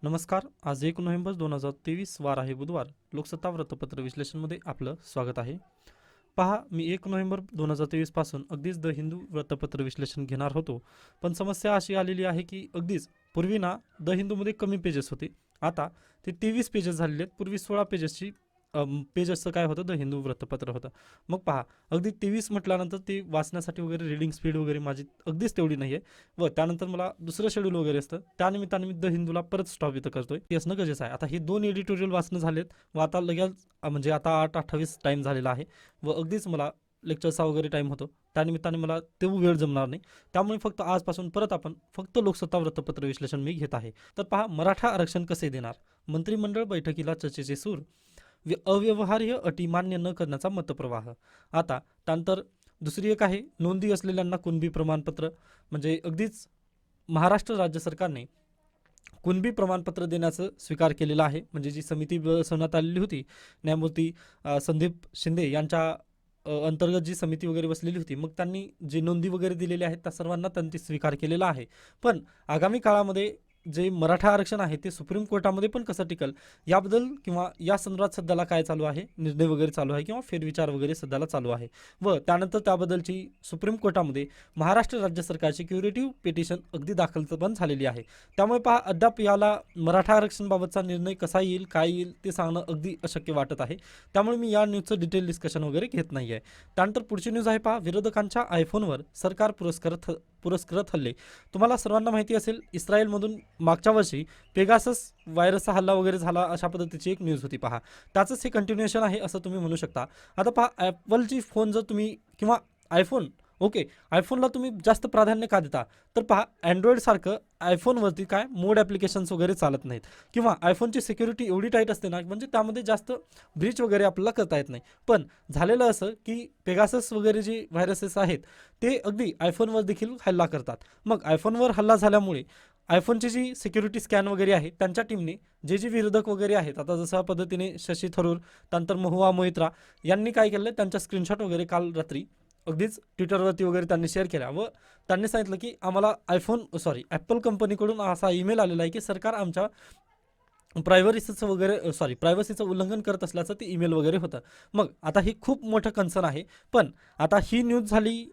नमस्कार. आज 1 नोव्हेंबर 2023 वार आहे बुधवार. लोकसत्ता वृत्तपत्र विश्लेषणमध्ये आपलं स्वागत आहे. पहा, मी 1 नोव्हेंबर 2023 पासून अगदीच द हिंदू वृत्तपत्र विश्लेषण घेणार होतो, पण समस्या अशी आलेली आहे की अगदीच पूर्वी ना द हिंदूमध्ये कमी पेजेस होते. आता ते 23 पेजेस झालेले आहेत. पूर्वी 16 पेजेसची पेजेसचं काय होतं, द हिंदू वृत्तपत्र होतं. मग पहा, अगदी 23 म्हटल्यानंतर ते वाचण्यासाठी वगैरे रीडिंग स्पीड वगैरे माझी अगदीच तेवढी नाही आहे. व त्यानंतर मला दुसरं शेड्यूल वगैरे असतं, त्यानिमित्ताने मी द हिंदूला परत स्टॉप इथं करतोय. ते असणं गरजेचं आहे. आता हे 2 एडिटोरियल वाचणं झालेत व आता लगेच म्हणजे आता 8:28 टाईम झालेला आहे व अगदीच मला लेक्चरचा वगैरे टाईम होतो, त्यानिमित्ताने मला तेवढं वेळ जमणार नाही. त्यामुळे फक्त आजपासून परत आपण फक्त लोकसत्ता वृत्तपत्र विश्लेषण मी घेत आहे. तर पहा, मराठा आरक्षण कसे देणार, मंत्रिमंडळ बैठकीला चर्चेचे सूर, अव्यवहार्य अटी मान्य न करण्याचा मतप्रवाह. आता त्यानंतर दुसरी एक आहे, नोंदी असलेल्यांना कुणबी प्रमाणपत्र. म्हणजे अगदीच महाराष्ट्र राज्य सरकारने कुणबी प्रमाणपत्र देण्याचं स्वीकार केलेलं आहे. म्हणजे जी समिती बसवण्यात आलेली होती, न्यायमूर्ती संदीप शिंदे यांच्या अंतर्गत जी समिती वगैरे बसलेली होती, मग त्यांनी जे नोंदी वगैरे दिलेल्या आहेत त्या सर्वांना त्यांनी स्वीकार केलेला आहे. पण आगामी काळामध्ये जे मराठा आरक्षण आहे ते सुप्रीम कोर्टामध्ये पण कसं टिकल याबद्दल किंवा या संदर्भात सध्याला काय चालू आहे, निर्णय वगैरे चालू आहे किंवा फेरविचार वगैरे सध्याला चालू आहे. व त्यानंतर त्याबद्दलची सुप्रीम कोर्टामध्ये महाराष्ट्र राज्य सरकारची क्युरेटिव्ह पिटिशन अगदी दाखल पण झालेली आहे. त्यामुळे पहा, अद्याप याला मराठा आरक्षणबाबतचा निर्णय कसा येईल, काय येईल ते सांगणं अगदी अशक्य वाटत आहे. त्यामुळे मी या न्यूजचं डिटेल डिस्कशन वगैरे घेत नाही आहे. त्यानंतर पुढची न्यूज आहे पहा, विरोधकांच्या आयफोनवर सरकार पुरस्कृत हल्ले. तुम्हाला सर्वांना माहिती असेल, इस्रायलमधून मागच्या वर्षी पेगासस व्हायरसचा हल्ला वगैरे झाला, अशा पद्धतीची एक न्यूज होती. पहा, त्याचंच हे कंटिन्युएशन आहे असं तुम्ही म्हणू शकता. आता पहा, ॲपलची फोन जर तुम्ही किंवा आयफोन, ओके, आयफोनला तुम्ही जास्त प्राधान्य का देता, तर पहा, अँड्रॉइडसारखं आयफोनवरती काय मोड ॲप्लिकेशन्स वगैरे चालत नाहीत किंवा आयफोनची सिक्युरिटी एवढी टाईट असते ना, म्हणजे त्यामध्ये जास्त ब्रीच वगैरे आपल्याला करता येत नाही. पण झालेलं असं की पेगासस वगैरे जे व्हायरसेस आहेत ते अगदी आयफोनवर देखील हल्ला करतात. मग आयफोनवर हल्ला झाल्यामुळे आयफोनची जी सिक्युरिटी स्कॅन वगैरे आहे त्यांच्या टीमने जे विरोधक वगैरे आहेत, आता जशा पद्धतीने शशी थरूर, त्यानंतर महुआ मोहित्रा यांनी काय केलं, त्यांच्या स्क्रीनशॉट वगैरे काल रात्री अगदीच ट्विटरवरती वगैरे त्यांनी शेअर केल्या व त्यांनी सांगितलं की आम्हाला ॲपल कंपनीकडून असा ईमेल आलेला आहे की सरकार आमच्या प्रायव्हसीचं उल्लंघन करत असल्याचं ते ईमेल वगैरे होतं. मग आता ही खूप मोठं कन्सर्न आहे. पण आता ही न्यूज झाली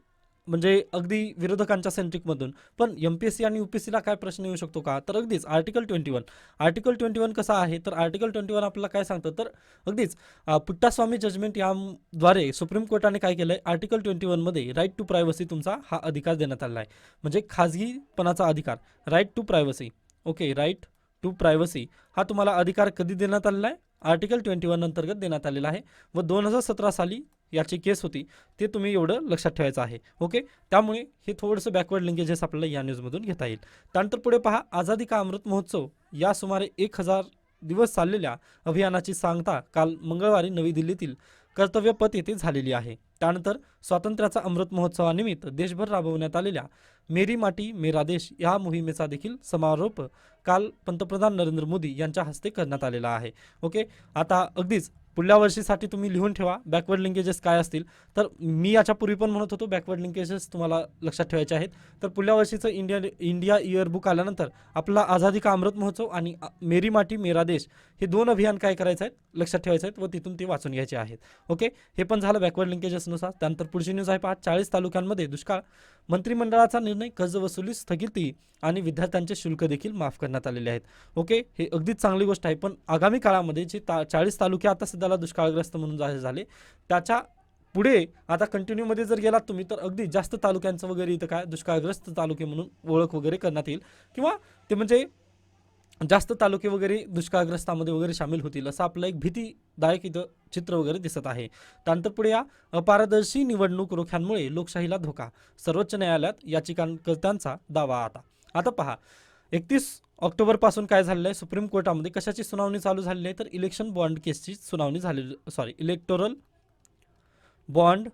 म्हणजे अगदी विरोधकांच्या सेंट्रिकमधून. पण MPSC आणि UPSCला काय प्रश्न येऊ शकतो का, तर अगदीच आर्टिकल 21 कसा आहे, तर आर्टिकल 21 आपल्याला काय सांगतं, तर अगदीच पुट्टास्वामी जजमेंट याद्वारे सुप्रीम कोर्टाने काय केलं आहे, आर्टिकल 21मध्ये राईट टू प्रायव्हसी तुमचा हा अधिकार देण्यात आला आहे. म्हणजे खाजगीपणाचा अधिकार, right to privacy. Okay, right to privacy हा तुम्हाला अधिकार कधी देण्यात आलेला आहे, आर्टिकल 21 अंतर्गत देण्यात आलेला आहे. व 2017 साली याची केस होती, ते तुम्ही एवढं लक्षात ठेवायचं आहे. ओके, त्यामुळे हे थोडंसं बॅकवर्ड लिंकेजेस आपल्याला या न्यूजमधून घेता येईल. त्यानंतर पुढे पहा, आझादी का अमृत महोत्सव या सुमारे 1000 दिवस चाललेल्या अभियानाची सांगता काल मंगळवारी नवी दिल्लीतील कर्तव्यपथ येथे झालेली आहे. त्यानंतर स्वातंत्र्याचा अमृत महोत्सवानिमित्त देशभर राबवण्यात आलेल्या मेरी माटी मेरा देश या मोहिमेचा देखील समारोप काल पंतप्रधान नरेंद्र मोदी यांच्या हस्ते करण्यात आलेला आहे. ओके, आता अगदीच पुढल्या वर्षीसाठी तुम्ही लिहून ठेवा बॅकवर्ड लिंकेजेस काय असतील. तर मी याच्यापूर्वी पण म्हणत होतो बॅकवर्ड लिंकेजेस तुम्हाला लक्षात ठेवायचे आहेत. तर पुढल्या वर्षीचं इंडिया इयर बुक आल्यानंतर आपला आझादी का अमृत महोत्सव आणि मेरी माटी मेरा देश हे 2 अभियान काय करायचं आहेत, लक्षात ठेवायचे आहेत व तिथून ते वाचून घ्यायचे आहेत. ओके, हे पण झालं बॅकवर्ड लिंकेजेसनुसार. त्यानंतर पुढची न्यूज आहे पहा, 40 तालुक्यांमध्ये दुष्काळ, मंत्रिमंडळाचा निर्णय, कर्जवसुली स्थगिती आणि विद्यार्थ्यांचे शुल्क देखील माफ करण्यात आलेले आहेत. ओके, हे अगदीच चांगली गोष्ट आहे. पण आगामी काळामध्ये जे 40 तालुके आता सध्याला दुष्काळग्रस्त म्हणून जाहीर झाले, त्याच्या पुढे आता कंटिन्यूमध्ये जर गेलात तुम्ही, तर अगदी जास्त तालुक्यांचं वगैरे इथं काय दुष्काळग्रस्त तालुके म्हणून ओळख वगैरे करण्यात येईल किंवा ते म्हणजे जास्त तालुके वगैरे दुष्काळग्रस्तामध्ये वगैरे सामील होतील, असं आपलं एक भीतीदायक इथं चित्र वगैरे दिसत आहे. त्यानंतर पुढे या अपारदर्शी निवडणूक रोख्यांमुळे लोकशाहीला धोका, सर्वोच्च न्यायालयात याचिकाकर्त्यांचा दावा. आता पहा, 31 ऑक्टोबरपासून काय झालेलं आहे, सुप्रीम कोर्टामध्ये कशाची सुनावणी चालू झालेली आहे, तर इलेक्शन बॉन्ड केसची सुनावणी झालेली, इलेक्टोरल बॉन्ड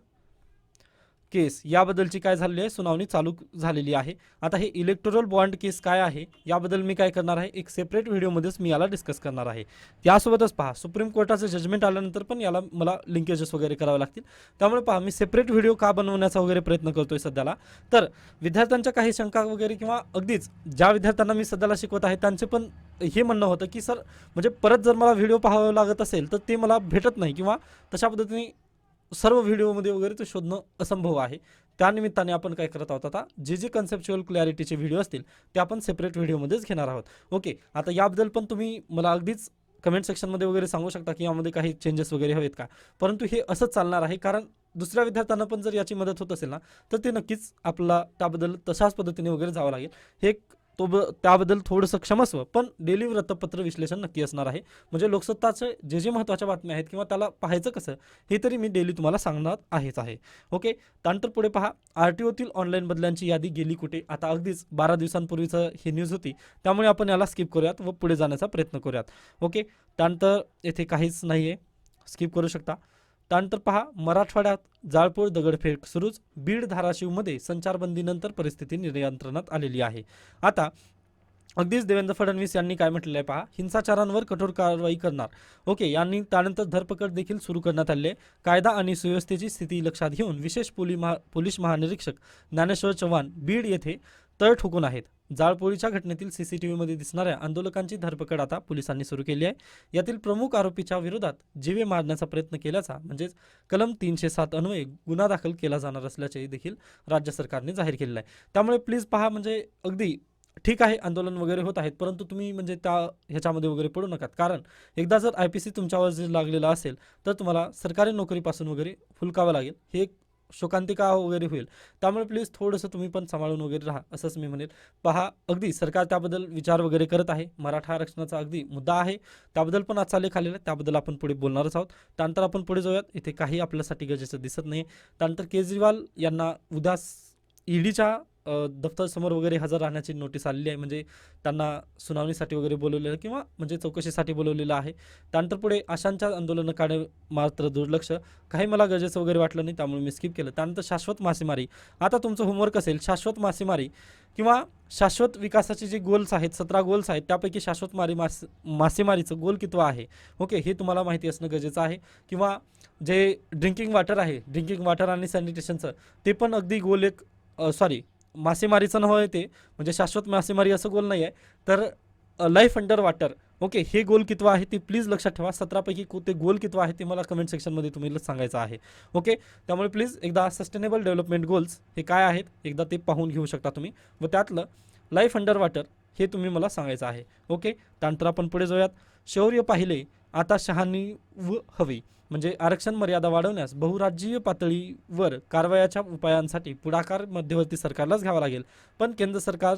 केस याबद्दलची काय झालेली आहे, सुनावणी चालू झालेली आहे. आता हे इलेक्टोरल बॉन्ड केस काय आहे याबद्दल मी काय करणार आहे, एक सेपरेट व्हिडिओमध्येच मी याला डिस्कस करणार आहे. त्यासोबतच पहा, सुप्रीम कोर्टाचं जजमेंट आल्यानंतर पण याला मला लिंकेजेस वगैरे करावे लागतील. त्यामुळे पहा, मी सेपरेट व्हिडिओ का बनवण्याचा वगैरे प्रयत्न करतोय सध्याला, तर विद्यार्थ्यांच्या काही शंका वगैरे किंवा अगदीच ज्या विद्यार्थ्यांना मी सध्याला शिकवत आहे त्यांचे पण हे म्हणणं होतं की सर म्हणजे परत जर मला व्हिडिओ पाहावं लागत असेल तर ते मला भेटत नाही किंवा तशा पद्धतीने सर्व व्हिडिओमध्ये वगैरे ते शोधणं असंभव आहे. त्यानिमित्ताने आपण काय करत आहोत, आता जे जे कन्सेप्च्युअल क्लॅरिटीचे व्हिडिओ असतील ते आपण सेपरेट व्हिडिओमध्येच घेणार आहोत. ओके, आता याबद्दल पण तुम्ही मला अगदीच कमेंट सेक्शनमध्ये वगैरे सांगू शकता की यामध्ये काही चेंजेस वगैरे हवेत का. परंतु हे असंच चालणार आहे, कारण दुसऱ्या विद्यार्थ्यांना पण जर याची मदत होत असेल ना तर ते नक्कीच आपला त्याबद्दल तशाच पद्धतीने वगैरे जावं लागेल. हे त्याबद्दल थोडंसं क्षमस्व, पण डेली वृत्तपत्र विश्लेषण नक्की असणार आहे. म्हणजे लोकसत्ताचे जे जे महत्त्वाच्या बातम्या आहेत किंवा त्याला पाहायचं कसं हे तरी मी डेली तुम्हाला सांगणार आहेच आहे. ओके, त्यानंतर पुढे पहा, RTOतील ऑनलाईन बदल्यांची यादी गेली कुठे. आता अगदीच 12 दिवसांपूर्वीचं ही न्यूज होती, त्यामुळे आपण याला स्किप करूयात व पुढे जाण्याचा प्रयत्न करूयात. ओके, त्यानंतर येथे काहीच नाही आहे, स्किप करू शकता. त्यानंतर पहा, मराठवाड्यात जाळपोळ दगडफेक सुरूच. बीड धाराशिवमध्ये संचारबंदीनंतर परिस्थिती नियंत्रणात आलेली आहे. आता अगदीच देवेंद्र फडणवीस यांनी काय म्हटलेलं आहे पहा, हिंसाचारांवर कठोर कारवाई करणार. ओके, यांनी त्यानंतर धरपकड देखील सुरू करण्यात आली आहे. कायदा आणि सुव्यवस्थेची स्थिती लक्षात घेऊन विशेष पोलीस महानिरीक्षक ज्ञानेश्वर चव्हाण बीड येथे तळ ठोकून आहेत. जाळपोळीच्या घटनेतील CCTVमध्ये दिसणाऱ्या आंदोलकांची धरपकड आता पोलिसांनी सुरू केली आहे. यातील प्रमुख आरोपीच्या विरोधात जीवे मारण्याचा प्रयत्न केल्याचा म्हणजेच कलम 307 अन्वये गुन्हा दाखल केला जाणार असल्याचे देखील राज्य सरकारने जाहीर केलेलं आहे. त्यामुळे प्लीज पहा, म्हणजे अगदी ठीक आहे आंदोलन वगैरे होत आहेत, परंतु तुम्ही म्हणजे त्या ह्याच्यामध्ये वगैरे पडू नका, कारण एकदा जर IPC तुमच्यावर जर लागलेला असेल तर तुम्हाला सरकारी नोकरीपासून वगैरे फुलकावं लागेल. हे एक शोकांतिका वगैरे होईल. त्यामुळे प्लीज थोडंसं तुम्ही पण सांभाळून वगैरे राहा, असंच मी म्हणेल. पहा, अगदी सरकार त्याबद्दल विचार वगैरे करत आहे. मराठा आरक्षणाचा अगदी मुद्दा आहे, त्याबद्दल पण आजचा लेख आलेला आहे, त्याबद्दल आपण पुढे बोलणारच आहोत. त्यानंतर आपण पुढे जाऊयात. इथे काही आपल्यासाठी गरजेचं दिसत नाही. त्यानंतर केजरीवाल यांना उद्या EDच्या दफ्तरसमोर वगैरे हजर राहण्याची नोटीस आलेली आहे. म्हणजे त्यांना सुनावणीसाठी वगैरे बोलवलेलं किंवा म्हणजे चौकशीसाठी बोलवलेलं आहे. त्यानंतर पुढे आशांच्या आंदोलनाकडे मात्र दुर्लक्ष, काही मला गरजेचं वगैरे वाटलं नाही, त्यामुळे मी स्किप केलं. त्यानंतर शाश्वत मासेमारी. आता तुमचं होमवर्क असेल, शाश्वत मासेमारी किंवा शाश्वत विकासाचे जे गोल्स आहेत, 17 गोल्स आहेत, त्यापैकी शाश्वत मासेमारीचं गोल कितवा आहे. ओके, हे तुम्हाला माहिती असणं गरजेचं आहे. किंवा जे ड्रिंकिंग वॉटर आहे, ड्रिंकिंग वॉटर आणि सॅनिटेशनचं ते पण अगदी गोल एक सॉरी मासेमारीचं नव्हे ते, म्हणजे शाश्वत मासेमारी असं गोल नाही आहे, तर लाईफ अंडर वॉटर. ओके, हे गोल कितवा आहे ते प्लीज लक्षात ठेवा. 17 पैकी ते गोल कितवा आहे ते मला कमेंट सेक्शनमध्ये तुम्ही सांगायचं आहे. ओके, त्यामुळे प्लीज एकदा सस्टेनेबल डेव्हलपमेंट गोल्स हे काय आहेत एकदा ते पाहून घेऊ शकता तुम्ही, व त्यातलं लाईफ अंडर वॉटर हे तुम्ही मला सांगायचं आहे. ओके, त्यानंतर आपण पुढे जाऊयात. शौर्य पाहिले आता शहानिव हवी, म्हणजे आरक्षण मर्यादा वाढवण्यास बहुराज्यीय पातळीवर कारवायाच्या उपायांसाठी पुढाकार मध्यवर्ती सरकारलाच घ्यावा लागेल, पण केंद्र सरकार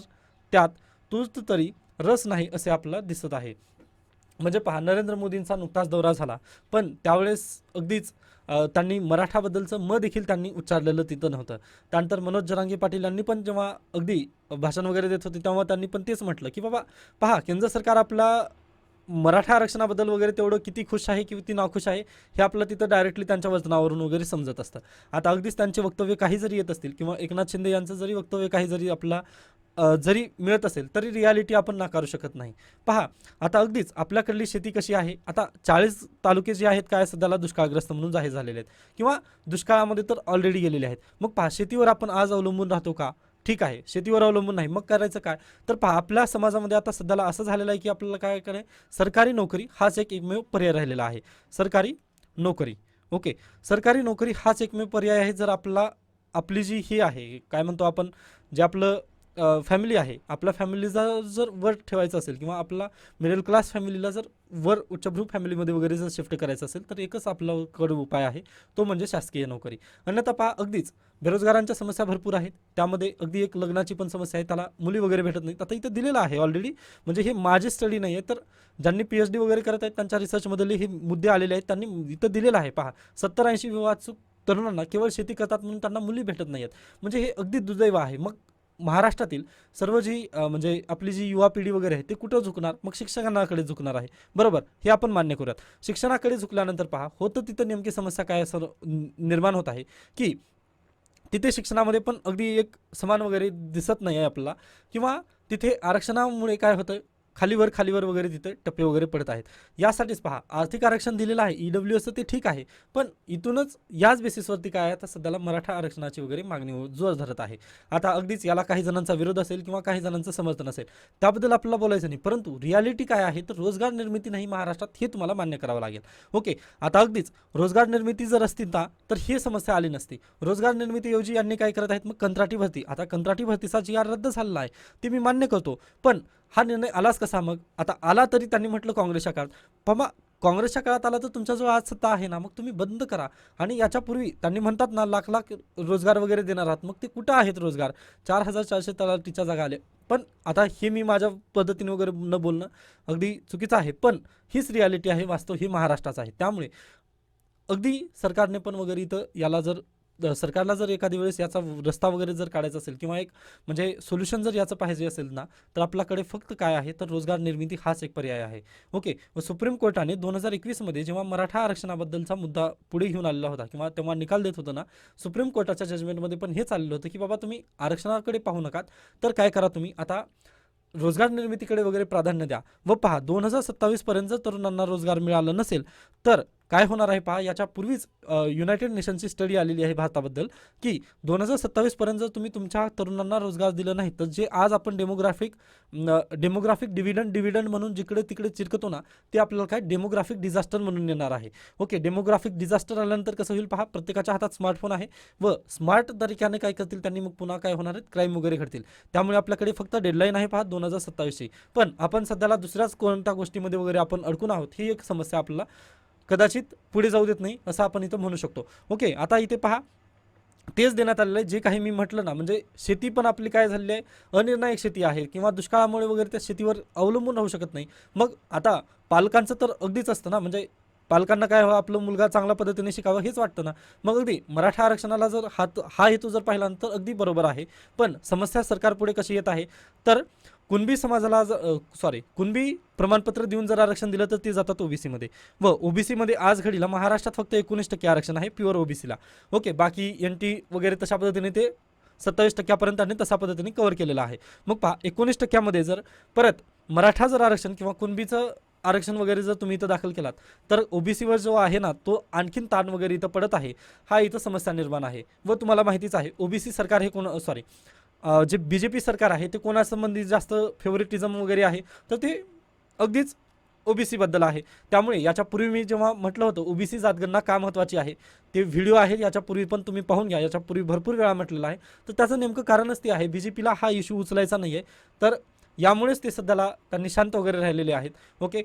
त्यात तूर्त तरी रस नाही असे आपल्याला दिसत आहे. म्हणजे पहा, नरेंद्र मोदींचा नुकताच दौरा झाला, पण त्यावेळेस अगदीच त्यांनी मराठाबद्दलचं देखील त्यांनी उच्चारलेलं तिथं नव्हतं. त्यानंतर मनोज जरांगे पाटील यांनी पण जेव्हा अगदी भाषण वगैरे देत होते तेव्हा त्यांनी पण तेच म्हटलं की बाबा पहा, केंद्र सरकार आपला मराठा आरक्षणाबद्दल वगैरे तेवढं किती खुश आहे किती नाखुश आहे हे आपलं तिथं डायरेक्टली त्यांच्या वचनावरून वगैरे समजत असतं. आता अगदीच त्यांचे वक्तव्य काही जरी येत असतील किंवा एकनाथ शिंदे यांचं जरी वक्तव्य काही जरी आपला जरी मिळत असेल तरी रियालिटी आपण नाकारू शकत नाही. पहा, आता अगदीच आपल्याकडली शेती कशी आहे, आता 40 तालुके जे आहेत काय सध्याला दुष्काळग्रस्त म्हणून जाहीर झालेले आहेत किंवा दुष्काळामध्ये तर ऑलरेडी गेलेले आहेत. मग पहा, शेतीवर आपण आज अवलंबून राहतो का? ठीक आहे, शेतीवर अवलंबून नाही, मग करायचं काय? तर पहा, आपल्या समाजामध्ये आता सध्याला असं झालेलं आहे की आपल्याला काय करायचं, सरकारी नोकरी हाच एकमेव पर्याय राहिलेला आहे. सरकारी नोकरी. ओके, सरकारी नोकरी हाच एकमेव पर्याय आहे. जर आपली जी ही आहे काय म्हणतो आपण, जे आपलं फॅमिली आहे, आपल्या फॅमिलीला जर वर ठेवायचं असेल किंवा आपला मिडल क्लास फॅमिलीला जर वर उच्चभ्रू फॅमिलीमध्ये वगैरे जर शिफ्ट करायचं असेल तर एकच आपल्याकडे उपाय आहे, तो म्हणजे शासकीय नोकरी. अन्यथा पहा, अगदीच बेरोजगारांच्या समस्या भरपूर आहेत. त्यामध्ये अगदी एक लग्नाची पण समस्या आहे, त्याला मुली वगैरे भेटत नाहीत. आता इथं दिलेलं आहे ऑलरेडी, म्हणजे हे माझे स्टडी नाही आहे, तर ज्यांनी PhD वगैरे करत आहेत त्यांच्या रिसर्चमधले हे मुद्दे आलेले आहेत, त्यांनी इथं दिलेलं आहे. पहा, 70-80 विवाहचूक तरुणांना केवळ शेती करतात म्हणून त्यांना मुली भेटत नाही आहेत, म्हणजे हे अगदी दुर्दैव आहे. मग महाराष्ट्रातील सर्व जी म्हणजे आपली जी युवा पिढी वगैरे आहे ते कुठं झुकणार? मग शिक्षणाकडे झुकणार आहे, बरोबर, हे आपण मान्य करूयात. शिक्षणाकडे झुकल्यानंतर पहा, होतं तिथं नेमकी समस्या काय निर्माण होत आहे की तिथे शिक्षणामध्ये पण अगदी एक समान वगैरे दिसत नाही आहे आपल्याला, किंवा तिथे आरक्षणामुळे काय होतं, खालीवर वगैरे तिथे टप्पे वगैरे पडत आहेत. यासाठीच पहा आर्थिक आरक्षण दिलेलं आहे EWSचं ते ठीक आहे, पण इथूनच याच बेसिसवरती काय आहे, आता सध्याला मराठा आरक्षणाची वगैरे मागणी जोर धरत आहे. आता अगदीच याला काही जणांचा विरोध असेल किंवा काही जणांचं समर्थन असेल, त्याबद्दल आपल्याला बोलायचं नाही, परंतु रियालिटी काय आहे तर रोजगार निर्मिती नाही महाराष्ट्रात, हे तुम्हाला मान्य करावं लागेल. ओके, आता अगदीच रोजगार निर्मिती जर असती ना तर ही समस्या आली नसती. रोजगार निर्मितीऐवजी यांनी काय करत आहेत, मग कंत्राटी भरती. आता कंत्राटी भरतीचा जी आर रद्द झालेला आहे ते मी मान्य करतो, पण हा निर्णय आलाच कसा? मग आता आला तरी त्यांनी म्हटलं काँग्रेसच्या काळात, पण काँग्रेसच्या काळात आला तर तुमच्याजवळ आज सत्ता आहे ना, मग तुम्ही बंद करा. आणि याच्यापूर्वी त्यांनी म्हणतात ना लाख लाख रोजगार वगैरे देणार आहात, मग ते कुठं आहेत रोजगार? 4400 तलाठीच्या जागा आल्या. पण आता हे मी माझ्या पद्धतीने वगैरे न बोलणं अगदी चुकीचं आहे, पण हीच रियालिटी आहे, वास्तव ही महाराष्ट्राचं आहे. त्यामुळे अगदी सरकारने पण वगैरे इथं याला जर सरकारला जर एखाद्या वेळेस याचा रस्ता वगैरे जर काढायचा असेल किंवा एक म्हणजे सोल्युशन जर याचं पाहिजे असेल ना, तर आपल्याकडे फक्त काय आहे तर रोजगार निर्मिती हाच एक पर्याय आहे. ओके, व सुप्रीम कोर्टाने 2021मध्ये जेव्हा मराठा आरक्षणाबद्दलचा मुद्दा पुढे घेऊन आलेला होता किंवा तेव्हा निकाल देत होता ना, सुप्रीम कोर्टाच्या जजमेंटमध्ये पण हेच आलेलं होतं की बाबा तुम्ही आरक्षणाकडे पाहू नका, तर काय करा तुम्ही आता रोजगार निर्मितीकडे वगैरे प्राधान्य द्या. व पहा 2027 पर्यंत जर तरुणांना रोजगार मिळाला नसेल तर काय होणार आहे पहा. याच्या पूर्वीच युनायटेड नेशनची स्टडी आलेली आहे भारताबद्दल की 2027 पर्यंत जर तुम्ही तुमच्या तरुणांना रोजगार दिला नाही तर जे आज आपण डेमोग्राफिक डिव्हिडंड म्हणून जिकडे तिकडे चिरकतो ना, ते आपल्याला काय डेमोग्राफिक डिझास्टर म्हणून येणार आहे. ओके, डेमोग्राफिक डिझास्टर आल्यानंतर कसं होईल पहा, प्रत्येकाच्या हातात स्मार्टफोन आहे व स्मार्ट तरीक्याने काय करतील त्यांनी, मग पुन्हा काय होणार आहेत, क्राईम वगैरे घडतील. त्यामुळे आपल्याकडे फक्त डेडलाईन आहे पहा 2027ची, पण आपण सध्याला दुसऱ्याच कोणत्या गोष्टीमध्ये वगैरे आपण अडकून आहोत. ही एक समस्या आपल्याला कदाचित पुढे जाऊ देत नाही असं आपण इथं म्हणू शकतो. ओके, आता इथे पहा तेच देण्यात आलेलं आहे जे काही मी म्हटलं ना, म्हणजे शेती पण आपली काय झालेली आहे, अनिर्णायक शेती आहे किंवा दुष्काळामुळे वगैरे त्या शेतीवर अवलंबून राहू शकत नाही. मग आता पालकांचं तर अगदीच असतं ना, म्हणजे पालकांना काय हवं, आपलं मुलगा चांगल्या पद्धतीने शिकावं हेच वाटतं ना. मग अगदी मराठा आरक्षणाला जर हा हेतू जर पाहिला तर अगदी बरोबर आहे, पण समस्या सरकारपुढे कशी येत आहे तर कुणबी समाजाला कुणबी प्रमाणपत्र देऊन जर आरक्षण दिलं तर ते जातात ओबीसीमध्ये, व ओबीसीमध्ये आज घडीला महाराष्ट्रात फक्त 19% आरक्षण आहे प्युअर ओबीसीला. ओके, बाकी NT वगैरे तशा पद्धतीने ते 27% त्यांनी तशा पद्धतीने कव्हर केलेलं आहे. मग पहा 19% जर परत मराठा जर आरक्षण किंवा कुणबीचं आरक्षण वगैरे जर तुम्ही इथं दाखल केलात तर ओबीसीवर जो आहे ना तो आणखीन ताण वगैरे इथं पडत आहे. हा इथं समस्या निर्माण आहे. व तुम्हाला माहितीच आहे ओबीसी सरकार हे जे BJP सरकार आहे ते कोणासंबंधी जास्त फेवरेटिझम वगैरे आहे तर ते अगदीच ओबीसी बद्दल आहे. त्यामुळे याच्यापूर्वी मी जेव्हा म्हटलं होतं ओबीसी जातगणना का महत्त्वाची आहे, ते व्हिडिओ आहे याच्यापूर्वी पण तुम्ही पाहून घ्या, याच्यापूर्वी भरपूर वेळा म्हटलेलं आहे. तर त्याचं नेमकं कारणच ते आहे, BJPला हा इश्यू उचलायचा नाही आहे, तर यामुळेच ते सध्याला त्यांनी शांत वगैरे राहिलेले आहेत. ओके,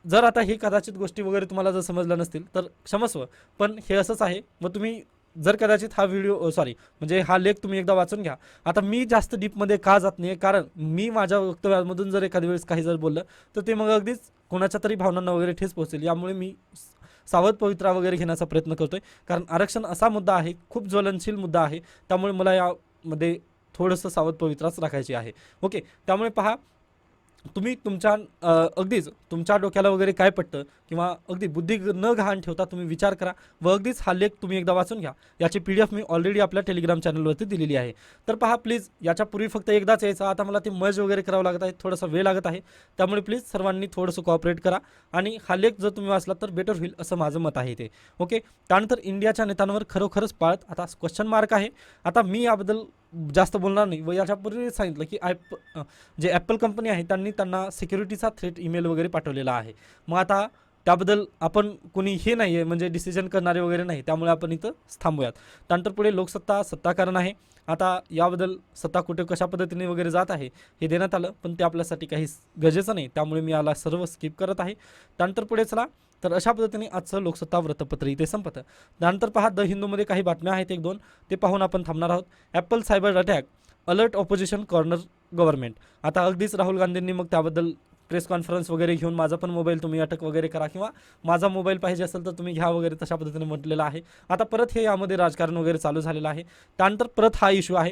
जर आता हे कदाचित गोष्टी वगैरे तुम्हाला जर समजल्या नसतील तर क्षमस्व, पण हे असंच आहे. मग तुम्ही जर कदाचित हा व्हिडिओ म्हणजे हा लेख तुम्ही एकदा वाचून घ्या. आता मी जास्त डीपमध्ये का जात नाही, कारण मी माझ्या वक्तव्यामधून जर एखाद्या वेळेस काही जर बोललं तर ते मग अगदीच कोणाच्या तरी भावनांना वगैरे ठेच पोहोचेल. यामुळे मी सावध पवित्रा वगैरे घेण्याचा प्रयत्न करतोय, कारण आरक्षण असा मुद्दा आहे, खूप ज्वलनशील मुद्दा आहे, त्यामुळे मला यामध्ये थोडंसं सावध पवित्राच राखायची आहे. ओके, त्यामुळे पहा तुम्ही तुमच्या अगदीच तुमच्या डोक्याला वगैरे काय पटतं किंवा अगदी बुद्धी न गहाण ठेवता तुम्ही विचार करा व अगदीच हा लेख तुम्ही एकदा वाचून घ्या. याची PDF मी ऑलरेडी आपल्या टेलिग्राम चॅनलवरती दिलेली आहे. तर पहा प्लीज, याच्यापूर्वी फक्त एकदाच यायचं, आता मला ते मर्ज वगैरे करावं लागत आहे, थोडासा वेळ लागत आहे, त्यामुळे प्लीज सर्वांनी थोडंसं कॉपरेट करा आणि हा लेख जर तुम्ही वाचला तर बेटर होईल असं माझं मत आहे ते. ओके, त्यानंतर इंडियाच्या नेत्यांवर खरोखरच पाळत आता क्वेश्चन मार्क आहे. आता मी याबद्दल जास्त बोलणार नाही व याच्यापूर्वी सांगितलं की जे ॲपल कंपनी आहे त्यांना सिक्युरिटीचा थ्रेट ईमेल वगैरे पाठवलेला आहे. मग आता त्याबद्दल आपण कोणी हे नाही आहे, म्हणजे डिसिजन करणारे वगैरे नाही, त्यामुळे आपण इथं थांबूयात. त्यानंतर पुढे सत्ताकारण आहे. आता याबद्दल सत्ता कुठे कशा पद्धतीने वगैरे जात आहे हे देण्यात आलं, पण ते आपल्यासाठी काही गरजेचं नाही, त्यामुळे मी याला सर्व स्किप करत आहे. त्यानंतर पुढे चला, तर अशा पद्धतीने आजचं लोकसत्ता वृत्तपत्र इथे संपतं. त्यानंतर पहा द हिंदूमध्ये काही बातम्या आहेत 1-2, ते पाहून आपण थांबणार आहोत. Apple cyber attack, alert opposition corner government. आता अगदीच राहुल गांधींनी मग त्याबद्दल प्रेस कॉन्फरन्स वगैरे घेऊन माझा पण मोबाईल तुम्ही अटक वगैरे करा किंवा माझा मोबाईल पाहिजे असेल तर तुम्ही घ्या वगैरे तशा पद्धतीने म्हटलेलं आहे. आता परत हे यामध्ये राजकारण वगैरे चालू झालेलं आहे. त्यानंतर परत हा इश्यू आहे.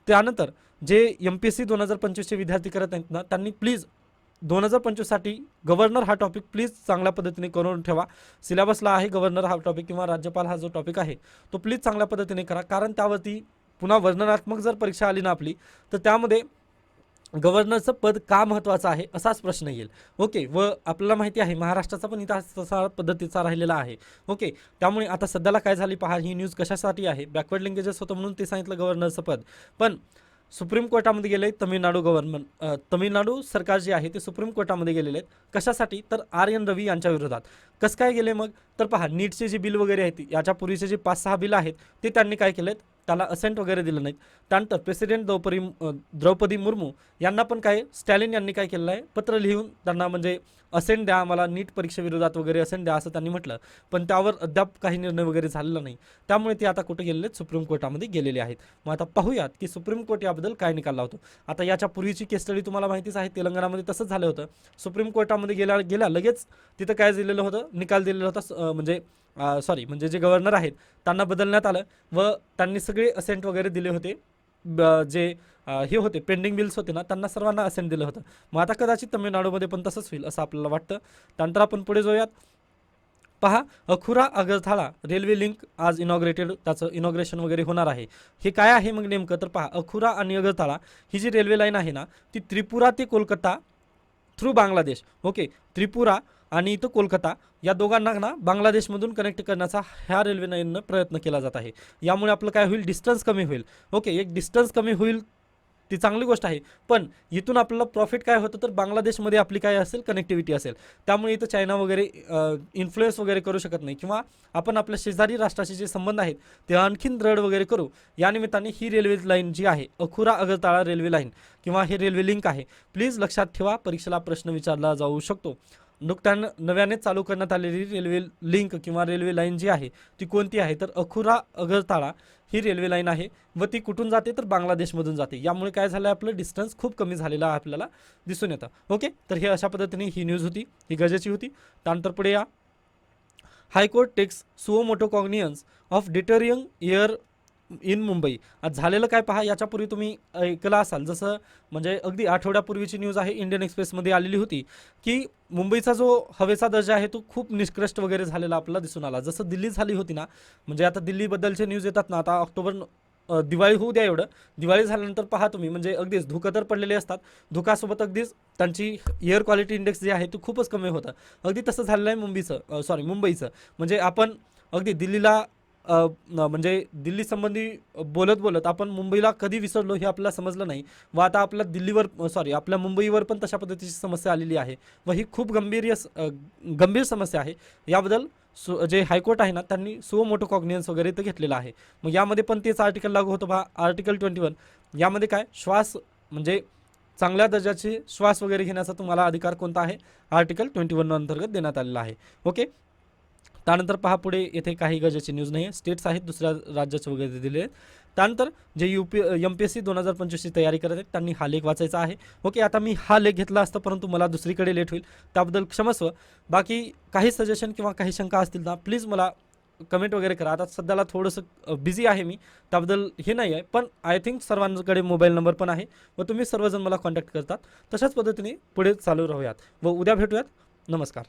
त्यानंतर जे MPSC 2025चे विद्यार्थी करत आहेत ना, त्यांनी प्लीज 2025साठी गव्हर्नर हा टॉपिक प्लीज चांगल्या पद्धतीने करून ठेवा. सिलेबसला आहे गव्हर्नर हा टॉपिक किंवा राज्यपाल हा जो टॉपिक आहे तो प्लीज चांगल्या पद्धतीने करा, कारण त्यावरती पुन्हा वर्णनात्मक जर परीक्षा आली ना आपली तर त्यामध्ये गव्हर्नरचं पद का महत्त्वाचं आहे असाच प्रश्न येईल. ओके, व आपल्याला माहिती आहे महाराष्ट्राचा पण इतिहास तसा पद्धतीचा राहिलेला आहे. ओके, त्यामुळे आता सध्याला काय झाली पहा, ही न्यूज कशासाठी आहे, बॅकवर्ड लिंकेजेस होतं म्हणून ते सांगितलं गव्हर्नरचं पद. पण सुप्रीम कोर्टामध्ये गेले तमिळनाडू गव्हर्नमेंट, तमिळनाडू सरकार जे आहे ते सुप्रीम कोर्टामध्ये गेलेले आहेत. कशासाठी, तर आर एन रवी यांच्या विरोधात. कसं काय गेले मग, तर पहा नीटचे जे बिल वगैरे आहेत याच्या पूर्वीचे जे 5-6 बिल आहेत ते त्यांनी काय केलेत, त्याला असेंट वगैरे दिलं नाहीत. त्यानंतर प्रेसिडेंट द्रौपदी मुर्मू यांना पण काय, स्टॅलिन यांनी काय केलेलं आहे, पत्र लिहून त्यांना म्हणजे असेंट द्या, आम्हाला नीट परीक्षेविरोधात वगैरे असेंट द्या असं त्यांनी म्हटलं. पण त्यावर अद्याप काही निर्णय वगैरे झालेला नाही. त्यामुळे ते आता कुठे गेलेले आहेत, सुप्रीम कोर्टामध्ये गेलेले आहेत. मग आता पाहूयात की सुप्रीम कोर्ट याबद्दल काय निकाल लावतो. आता याच्या पूर्वीची केस स्टडी तुम्हाला माहितीच आहे, तेलंगणामध्ये तसंच झालं होतं. सुप्रीम कोर्टामध्ये गेल्या लगेच तिथं काय दिलेलं होतं, निकाल दिलेला होता, म्हणजे जे गव्हर्नर आहेत त्यांना बदलण्यात आलं व त्यांनी सगळे असेंट वगैरे दिले होते. जे हे होते पेंडिंग बिल्स होते ना, त्यांना सर्वांना असेंट दिलं होतं. मग आता कदाचित तमिळनाडूमध्ये पण तसंच होईल असं आपल्याला वाटतं. त्यानंतर आपण पुढे जाऊयात. पहा, अखुरा अगरथाळा रेल्वे लिंक आज इनॉग्रेटेड, त्याचं इनॉग्रेशन वगैरे होणार आहे. हे काय आहे मग नेमकं, तर पहा अखुरा आणि अगरथाळा ही जी रेल्वे लाईन आहे ना, ती त्रिपुरा ते कोलकाता थ्रू बांगलादेश. ओके, त्रिपुरा आणि इथं कोलकाता या दोघांना ना बांगलादेशमधून कनेक्ट करण्याचा ह्या रेल्वे लाईननं प्रयत्न केला जात आहे. यामुळे आपलं काय होईल, डिस्टन्स कमी होईल. ओके, एक डिस्टन्स कमी होईल ती चांगली गोष्ट आहे. पण इथून आपल्याला प्रॉफिट काय होतं, तर बांगलादेशमध्ये आपली काय असेल, कनेक्टिव्हिटी असेल. त्यामुळे इथं चायना वगैरे इन्फ्लुएन्स वगैरे करू शकत नाही, किंवा आपण आपल्या शेजारी राष्ट्राशी जे संबंध आहेत ते आणखीन दृढ वगैरे करू. या निमित्ताने ही रेल्वे लाईन जी आहे अखुरा अगरताळा रेल्वे लाईन किंवा हे रेल्वे लिंक आहे, प्लीज लक्षात ठेवा, परीक्षेला प्रश्न विचारला जाऊ शकतो. नव्याने चालू करण्यात आलेली रेल्वे लिंक किंवा रेल्वे लाईन जी आहे ती कोणती आहे, तर अखुरा अगरताळा ही रेल्वे लाईन आहे व ती कुठून जाते, तर बांगलादेशमधून जाते. यामुळे काय झालं, आपलं डिस्टन्स खूप कमी झालेलं आपल्याला दिसून येतं. ओके, तर हे अशा पद्धतीने ही न्यूज होती, ही गरजेची होती. त्यानंतर पुढे या, high court takes suo motu cognizance of deteriorating air in Mumbai. आज झालेलं काय पहा, याच्यापूर्वी तुम्ही ऐकलं असाल, जसं म्हणजे अगदी आठवड्यापूर्वीची न्यूज आहे, इंडियन एक्सप्रेसमध्ये आलेली होती की मुंबईचा जो हवेचा दर्जा आहे तो खूप निष्कृष्ट वगैरे झालेला आपल्याला दिसून आला. जसं दिल्ली झाली होती ना, म्हणजे आता दिल्लीबद्दलचे न्यूज येतात ना, आता दिवाळी होऊ द्या एवढं, दिवाळी झाल्यानंतर पहा तुम्ही म्हणजे अगदीच धुकं तर पडलेले असतात, धुकासोबत अगदीच त्यांची एअर क्वालिटी इंडेक्स जे आहे ते खूपच कमी होतं. अगदी तसं झालेलं आहे मुंबईचं. म्हणजे आपण अगदी दिल्लीला म्हणजे दिल्ली संबंधी बोलत बोलत आपण मुंबईला कधी विसरलो हे आपल्याला समजलं नाही. व आता आपल्या मुंबईवर पण तशा पद्धतीची समस्या आलेली आहे व ही खूप गंभीर समस्या आहे. याबद्दल जे हायकोर्ट आहे ना, त्यांनी सुओ मोटो कॉग्नियन्स वगैरे इथं घेतलेलं आहे. मग यामध्ये पण तेच आर्टिकल लागू होतं पहा, आर्टिकल 21. यामध्ये काय, श्वास म्हणजे चांगल्या दर्जाचे श्वास वगैरे घेण्याचा तुम्हाला अधिकार कोणता आहे, आर्टिकल 21 अंतर्गत देण्यात आलेला आहे. ओके, त्यानंतर पहा पुढे येथे काही गरजेची न्यूज नाही आहे, स्टेट्स आहेत दुसऱ्या राज्याचे वगैरे दिले आहेत. त्यानंतर जे MPSC 2025ची तयारी करत आहेत त्यांनी हा लेख वाचायचा आहे. ओके, आता मी हा लेख घेतला असता परंतु मला दुसरीकडे लेट होईल, त्याबद्दल क्षमस्व. बाकी काही सजेशन किंवा काही शंका असतील ना, प्लीज मला कमेंट वगैरे करा. आता सध्याला थोडंसं बिझी आहे मी, त्याबद्दल हे नाही आहे, पण आय थिंक सर्वांकडे मोबाईल नंबर पण आहे व तुम्ही सर्वजण मला कॉन्टॅक्ट करतात. तशाच पद्धतीने पुढे चालू राहूयात व उद्या भेटूयात. नमस्कार.